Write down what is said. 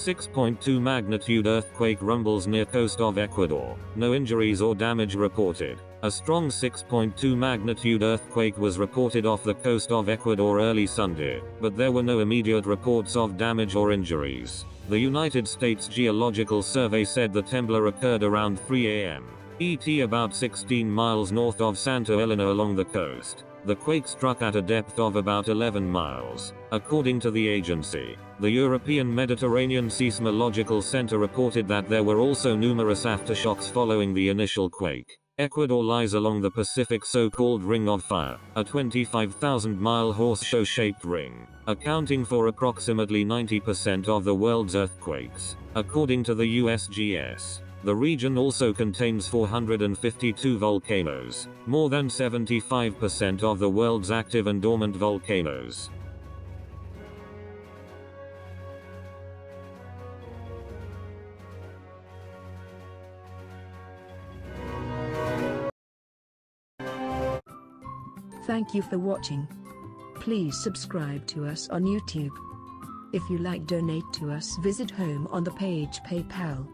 6.2 magnitude earthquake rumbles near coast of Ecuador. No injuries or damage reported. A strong 6.2 magnitude earthquake was reported off the coast of Ecuador early Sunday, but there were no immediate reports of damage or injuries. The United States Geological Survey said the tremor occurred around 3 a.m. ET, about 16 miles north of Santa Elena along the coast. The quake struck at a depth of about 11 miles. According to the agency, the European Mediterranean Seismological Center reported that there were also numerous aftershocks following the initial quake. Ecuador lies along the Pacific so-called Ring of Fire, a 25,000-mile horseshoe-shaped ring, accounting for approximately 90% of the world's earthquakes, according to the USGS. The region also contains 452 volcanoes, more than 75% of the world's active and dormant volcanoes. Thank you for watching. Please subscribe to us on YouTube. If you like, donate to us, visit home on the page PayPal.